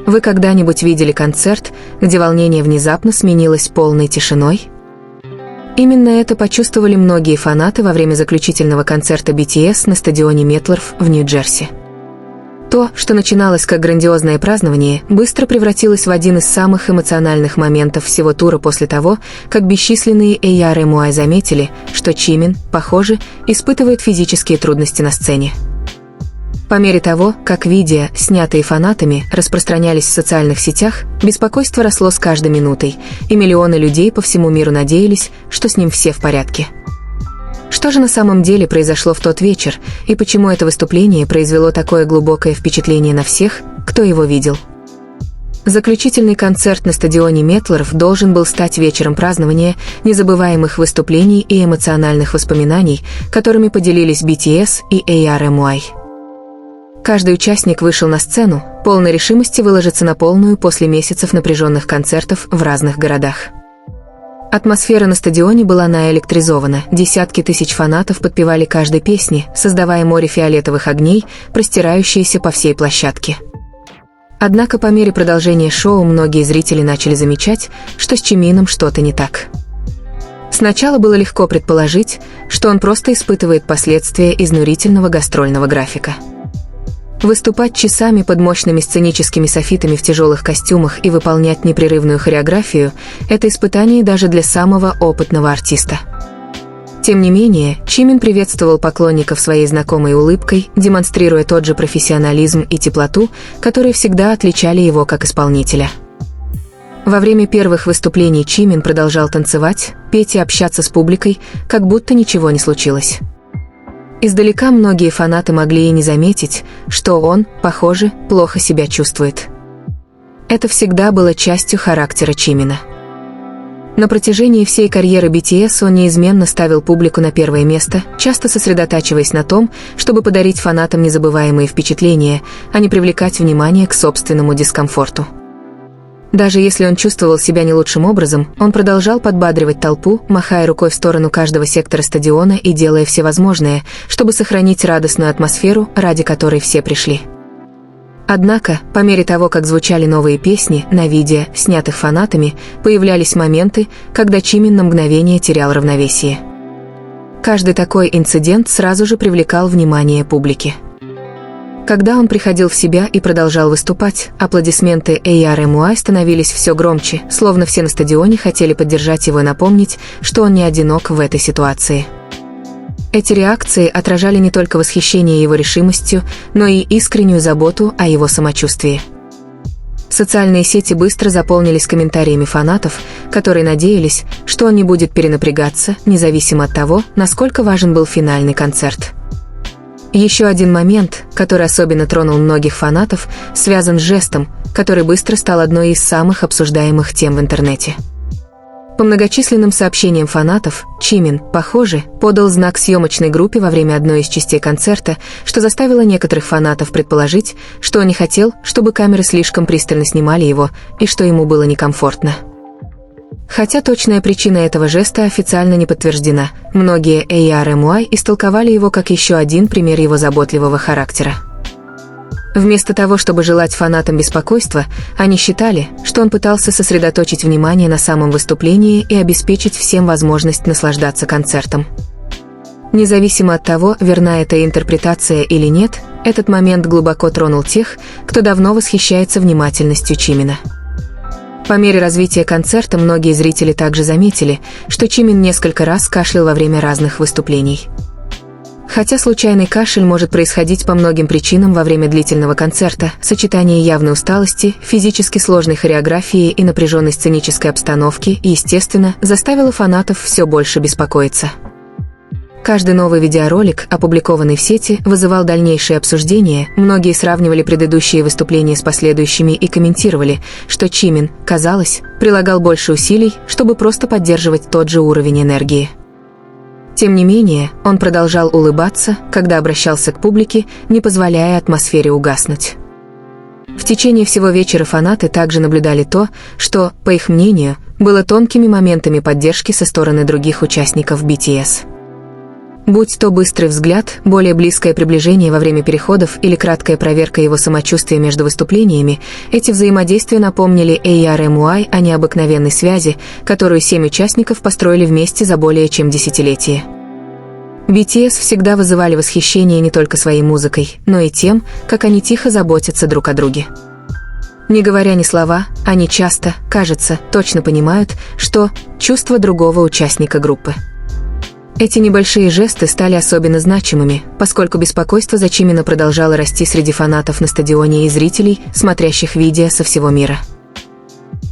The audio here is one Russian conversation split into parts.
Вы когда-нибудь видели концерт, где волнение внезапно сменилось полной тишиной? Именно это почувствовали многие фанаты во время заключительного концерта BTS на стадионе Метлорф в Нью-Джерси. То, что начиналось как грандиозное празднование, быстро превратилось в один из самых эмоциональных моментов всего тура после того, как бесчисленные AR/MUI заметили, что Чимин, похоже, испытывает физические трудности на сцене. По мере того, как видео, снятые фанатами, распространялись в социальных сетях, беспокойство росло с каждой минутой, и миллионы людей по всему миру надеялись, что с ним все в порядке. Что же на самом деле произошло в тот вечер, и почему это выступление произвело такое глубокое впечатление на всех, кто его видел? Заключительный концерт на стадионе Метлорф должен был стать вечером празднования, незабываемых выступлений и эмоциональных воспоминаний, которыми поделились BTS и AR/MUI. Каждый участник вышел на сцену, полной решимости выложиться на полную после месяцев напряженных концертов в разных городах. Атмосфера на стадионе была наэлектризована, десятки тысяч фанатов подпевали каждой песне, создавая море фиолетовых огней, простирающиеся по всей площадке. Однако по мере продолжения шоу многие зрители начали замечать, что с Чимином что-то не так. Сначала было легко предположить, что он просто испытывает последствия изнурительного гастрольного графика. Выступать часами под мощными сценическими софитами в тяжелых костюмах и выполнять непрерывную хореографию – это испытание даже для самого опытного артиста. Тем не менее, Чимин приветствовал поклонников своей знакомой улыбкой, демонстрируя тот же профессионализм и теплоту, которые всегда отличали его как исполнителя. Во время первых выступлений Чимин продолжал танцевать, петь и общаться с публикой, как будто ничего не случилось. Издалека многие фанаты могли и не заметить, что он, похоже, плохо себя чувствует. Это всегда было частью характера Чимина. На протяжении всей карьеры BTS он неизменно ставил публику на первое место, часто сосредотачиваясь на том, чтобы подарить фанатам незабываемые впечатления, а не привлекать внимание к собственному дискомфорту. Даже если он чувствовал себя не лучшим образом, он продолжал подбадривать толпу, махая рукой в сторону каждого сектора стадиона и делая все возможное, чтобы сохранить радостную атмосферу, ради которой все пришли. Однако, по мере того, как звучали новые песни, на видео, снятых фанатами, появлялись моменты, когда Чимин на мгновение терял равновесие. Каждый такой инцидент сразу же привлекал внимание публики. Когда он приходил в себя и продолжал выступать, аплодисменты AR/MUI становились все громче, словно все на стадионе хотели поддержать его и напомнить, что он не одинок в этой ситуации. Эти реакции отражали не только восхищение его решимостью, но и искреннюю заботу о его самочувствии. Социальные сети быстро заполнились комментариями фанатов, которые надеялись, что он не будет перенапрягаться, независимо от того, насколько важен был финальный концерт. Еще один момент, который особенно тронул многих фанатов, связан с жестом, который быстро стал одной из самых обсуждаемых тем в интернете. По многочисленным сообщениям фанатов, Чимин, похоже, подал знак съемочной группе во время одной из частей концерта, что заставило некоторых фанатов предположить, что он не хотел, чтобы камеры слишком пристально снимали его, и что ему было некомфортно. Хотя точная причина этого жеста официально не подтверждена, многие AR/MUI истолковали его как еще один пример его заботливого характера. Вместо того, чтобы желать фанатам беспокойства, они считали, что он пытался сосредоточить внимание на самом выступлении и обеспечить всем возможность наслаждаться концертом. Независимо от того, верна эта интерпретация или нет, этот момент глубоко тронул тех, кто давно восхищается внимательностью Чимина. По мере развития концерта многие зрители также заметили, что Чимин несколько раз кашлял во время разных выступлений. Хотя случайный кашель может происходить по многим причинам во время длительного концерта, сочетание явной усталости, физически сложной хореографии и напряженной сценической обстановки, естественно, заставило фанатов все больше беспокоиться. Каждый новый видеоролик, опубликованный в сети, вызывал дальнейшие обсуждения, многие сравнивали предыдущие выступления с последующими и комментировали, что Чимин, казалось, прилагал больше усилий, чтобы просто поддерживать тот же уровень энергии. Тем не менее, он продолжал улыбаться, когда обращался к публике, не позволяя атмосфере угаснуть. В течение всего вечера фанаты также наблюдали то, что, по их мнению, было тонкими моментами поддержки со стороны других участников BTS. Будь то быстрый взгляд, более близкое приближение во время переходов или краткая проверка его самочувствия между выступлениями, эти взаимодействия напомнили ARMY о необыкновенной связи, которую 7 участников построили вместе за более чем десятилетие. BTS всегда вызывали восхищение не только своей музыкой, но и тем, как они тихо заботятся друг о друге. Не говоря ни слова, они часто, кажется, точно понимают, что чувство другого участника группы. Эти небольшие жесты стали особенно значимыми, поскольку беспокойство за Чимина продолжало расти среди фанатов на стадионе и зрителей, смотрящих видео со всего мира.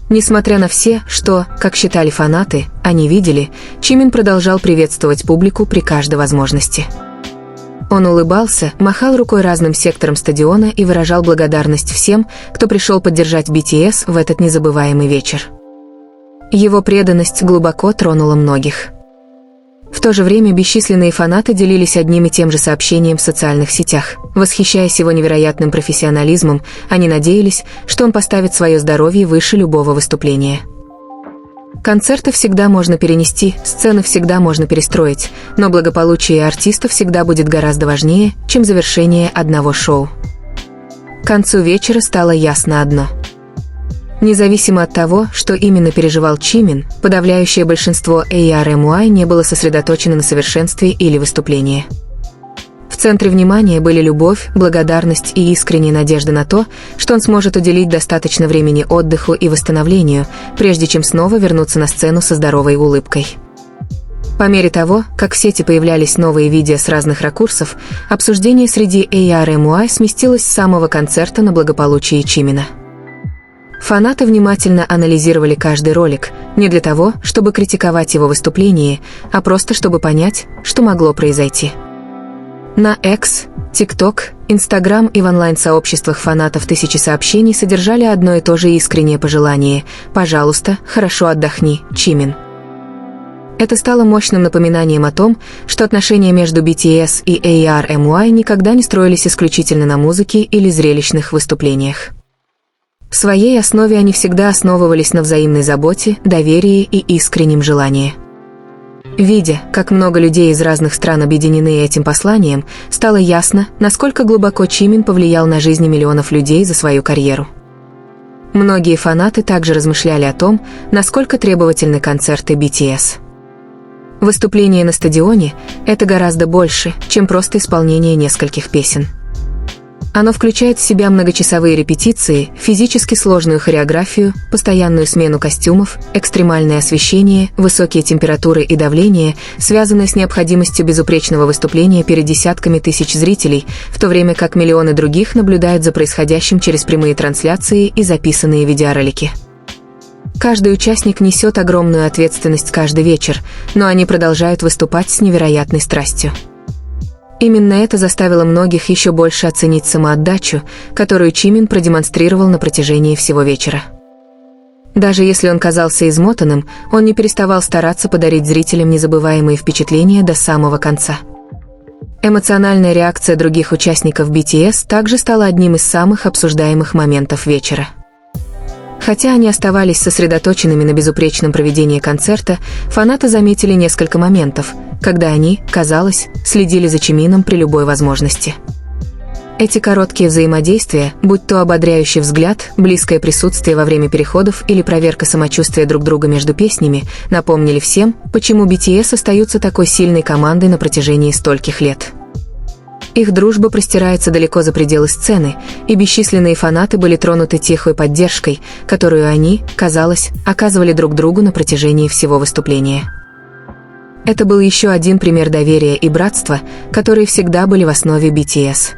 Несмотря на все, что, как считали фанаты, они видели, Чимин продолжал приветствовать публику при каждой возможности. Он улыбался, махал рукой разным секторам стадиона и выражал благодарность всем, кто пришел поддержать BTS в этот незабываемый вечер. Его преданность глубоко тронула многих. В то же время бесчисленные фанаты делились одним и тем же сообщением в социальных сетях. Восхищаясь его невероятным профессионализмом, они надеялись, что он поставит свое здоровье выше любого выступления. Концерты всегда можно перенести, сцены всегда можно перестроить, но благополучие артиста всегда будет гораздо важнее, чем завершение одного шоу. К концу вечера стало ясно одно. Независимо от того, что именно переживал Чимин, подавляющее большинство ARMY не было сосредоточено на совершенстве или выступлении. В центре внимания были любовь, благодарность и искренняя надежда на то, что он сможет уделить достаточно времени отдыху и восстановлению, прежде чем снова вернуться на сцену со здоровой улыбкой. По мере того, как в сети появлялись новые видео с разных ракурсов, обсуждение среди ARMY сместилось с самого концерта на благополучие Чимина. Фанаты внимательно анализировали каждый ролик, не для того, чтобы критиковать его выступление, а просто чтобы понять, что могло произойти. На X, TikTok, Instagram и в онлайн-сообществах фанатов тысячи сообщений содержали одно и то же искреннее пожелание: «Пожалуйста, хорошо отдохни, Чимин». Это стало мощным напоминанием о том, что отношения между BTS и ARMY никогда не строились исключительно на музыке или зрелищных выступлениях. В своей основе они всегда основывались на взаимной заботе, доверии и искреннем желании. Видя, как много людей из разных стран объединены этим посланием, стало ясно, насколько глубоко Чимин повлиял на жизни миллионов людей за свою карьеру. Многие фанаты также размышляли о том, насколько требовательны концерты BTS. Выступление на стадионе – это гораздо больше, чем просто исполнение нескольких песен. Оно включает в себя многочасовые репетиции, физически сложную хореографию, постоянную смену костюмов, экстремальное освещение, высокие температуры и давление, связанные с необходимостью безупречного выступления перед десятками тысяч зрителей, в то время как миллионы других наблюдают за происходящим через прямые трансляции и записанные видеоролики. Каждый участник несет огромную ответственность каждый вечер, но они продолжают выступать с невероятной страстью. Именно это заставило многих еще больше оценить самоотдачу, которую Чимин продемонстрировал на протяжении всего вечера. Даже если он казался измотанным, он не переставал стараться подарить зрителям незабываемые впечатления до самого конца. Эмоциональная реакция других участников BTS также стала одним из самых обсуждаемых моментов вечера. Хотя они оставались сосредоточенными на безупречном проведении концерта, фанаты заметили несколько моментов, когда они, казалось, следили за Чимином при любой возможности. Эти короткие взаимодействия, будь то ободряющий взгляд, близкое присутствие во время переходов или проверка самочувствия друг друга между песнями, напомнили всем, почему BTS остаются такой сильной командой на протяжении стольких лет. Их дружба простирается далеко за пределы сцены, и бесчисленные фанаты были тронуты тихой поддержкой, которую они, казалось, оказывали друг другу на протяжении всего выступления. Это был еще один пример доверия и братства, которые всегда были в основе BTS.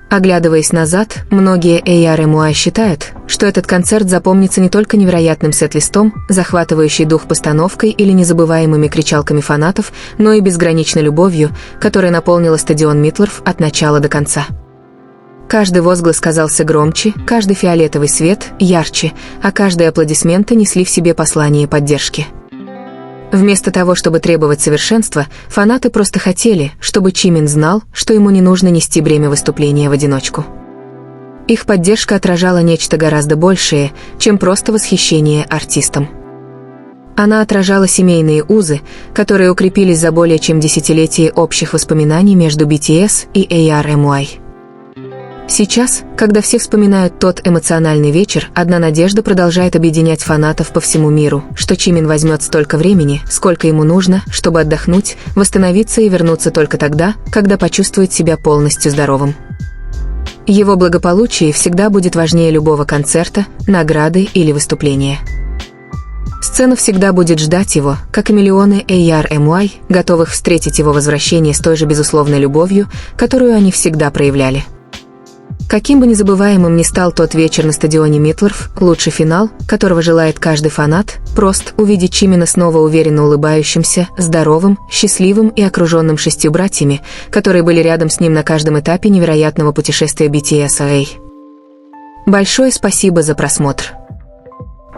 Оглядываясь назад, многие ARMY считают, что этот концерт запомнится не только невероятным сет-листом, захватывающей дух постановкой или незабываемыми кричалками фанатов, но и безграничной любовью, которая наполнила стадион Митлорф от начала до конца. Каждый возглас казался громче, каждый фиолетовый свет – ярче, а каждые аплодисменты несли в себе послание поддержки. Вместо того, чтобы требовать совершенства, фанаты просто хотели, чтобы Чимин знал, что ему не нужно нести бремя выступления в одиночку. Их поддержка отражала нечто гораздо большее, чем просто восхищение артистом. Она отражала семейные узы, которые укрепились за более чем десятилетие общих воспоминаний между BTS и ARMY. Сейчас, когда все вспоминают тот эмоциональный вечер, одна надежда продолжает объединять фанатов по всему миру, что Чимин возьмет столько времени, сколько ему нужно, чтобы отдохнуть, восстановиться и вернуться только тогда, когда почувствует себя полностью здоровым. Его благополучие всегда будет важнее любого концерта, награды или выступления. Сцена всегда будет ждать его, как и миллионы ARMY, готовых встретить его возвращение с той же безусловной любовью, которую они всегда проявляли. Каким бы незабываемым ни стал тот вечер на стадионе Митлорф, лучший финал, которого желает каждый фанат, прост увидеть Чимина снова уверенно улыбающимся, здоровым, счастливым и окруженным 6 братьями, которые были рядом с ним на каждом этапе невероятного путешествия BTS. Большое спасибо за просмотр.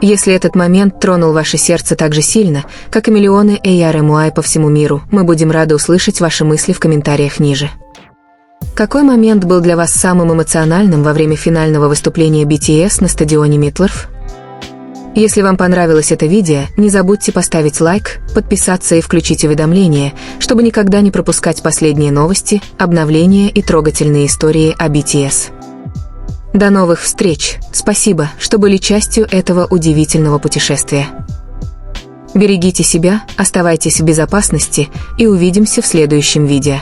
Если этот момент тронул ваше сердце так же сильно, как и миллионы ARMY по всему миру, мы будем рады услышать ваши мысли в комментариях ниже. Какой момент был для вас самым эмоциональным во время финального выступления BTS на стадионе Митлорф? Если вам понравилось это видео, не забудьте поставить лайк, подписаться и включить уведомления, чтобы никогда не пропускать последние новости, обновления и трогательные истории о BTS. До новых встреч! Спасибо, что были частью этого удивительного путешествия. Берегите себя, оставайтесь в безопасности и увидимся в следующем видео.